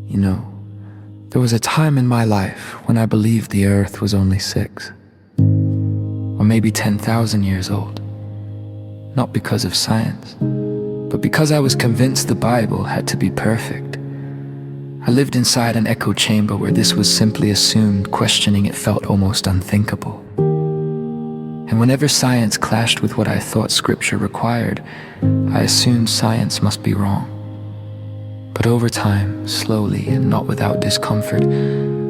You know, there was a time in my life when I believed the earth was only 6 or maybe 10,000 years old. Not because of science, but because I was convinced the Bible had to be perfect. I lived inside an echo chamber where this was simply assumed. Questioning it felt almost unthinkable. And whenever science clashed with what I thought Scripture required, I assumed science must be wrong. But over time, slowly and not without discomfort,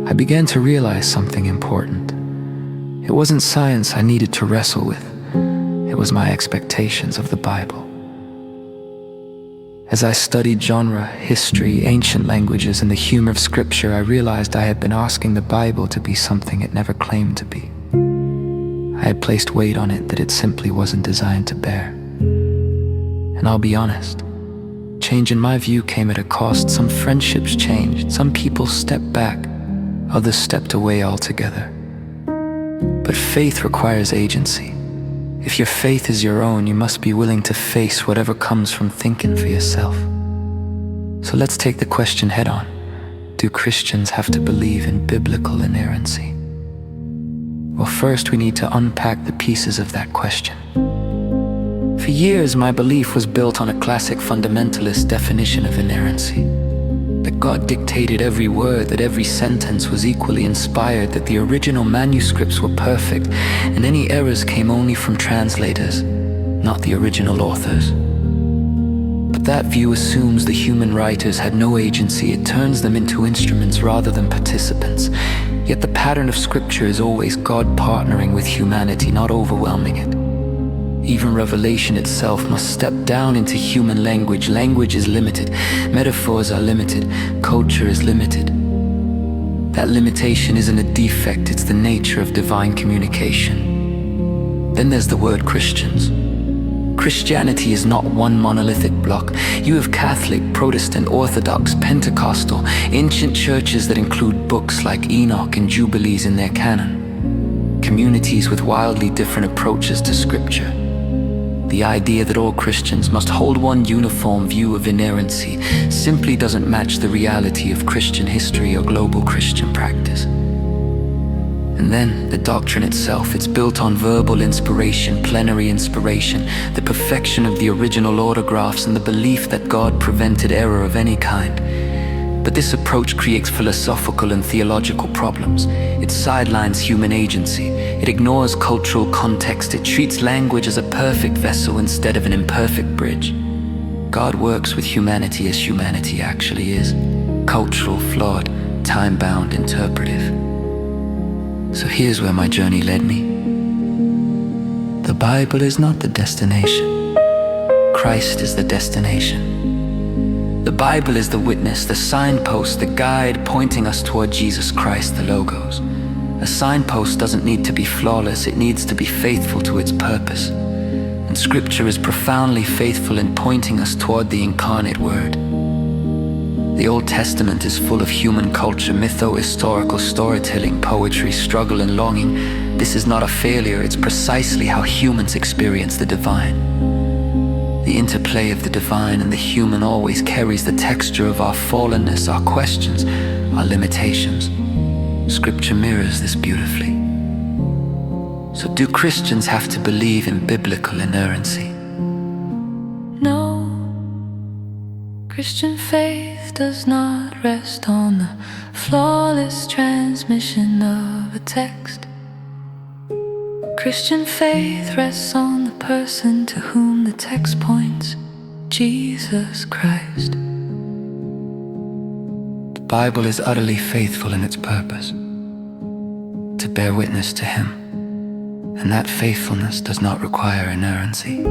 I began to realize something important. It wasn't science I needed to wrestle with. It was my expectations of the Bible. As I studied genre, history, ancient languages, and the humor of Scripture, I realized I had been asking the Bible to be something it never claimed to be. I had placed weight on it that it simply wasn't designed to bear. And I'll be honest, change in my view came at a cost. Some friendships changed, some people stepped back, others stepped away altogether. But faith requires agency. If your faith is your own, you must be willing to face whatever comes from thinking for yourself. So let's take the question head on. Do Christians have to believe in biblical inerrancy? Well, first we need to unpack the pieces of that question. For years, my belief was built on a classic fundamentalist definition of inerrancy. That God dictated every word, that every sentence was equally inspired, that the original manuscripts were perfect, and any errors came only from translators, not the original authors. But that view assumes the human writers had no agency. It turns them into instruments rather than participants. Yet the pattern of Scripture is always God partnering with humanity, not overwhelming it. Even Revelation itself must step down into human language. Language is limited, metaphors are limited, culture is limited. That limitation isn't a defect, it's the nature of divine communication. Then there's the word Christians. Christianity is not one monolithic block. You have Catholic, Protestant, Orthodox, Pentecostal, ancient churches that include books like Enoch and Jubilees in their canon. Communities with wildly different approaches to Scripture. The idea that all Christians must hold one uniform view of inerrancy simply doesn't match the reality of Christian history or global Christian practice. And then the doctrine itself, it's built on verbal inspiration, plenary inspiration, the perfection of the original autographs, and the belief that God prevented error of any kind. But this approach creates philosophical and theological problems. It sidelines human agency. It ignores cultural context. It treats language as a perfect vessel instead of an imperfect bridge. God works with humanity as humanity actually is. Cultural, flawed, time-bound, interpretive. So here's where my journey led me. The Bible is not the destination. Christ is the destination. The Bible is the witness, the signpost, the guide pointing us toward Jesus Christ, the Logos. A signpost doesn't need to be flawless, it needs to be faithful to its purpose. And Scripture is profoundly faithful in pointing us toward the incarnate Word. The Old Testament is full of human culture, mytho-historical storytelling, poetry, struggle, and longing. This is not a failure, it's precisely how humans experience the divine. The interplay of the divine and the human always carries the texture of our fallenness, our questions, our limitations. Scripture mirrors this beautifully. So do Christians have to believe in biblical inerrancy? No, Christian faith does not rest on the flawless transmission of a text. Christian faith rests on the person to whom the text points, Jesus Christ. The Bible is utterly faithful in its purpose, to bear witness to Him, and that faithfulness does not require inerrancy.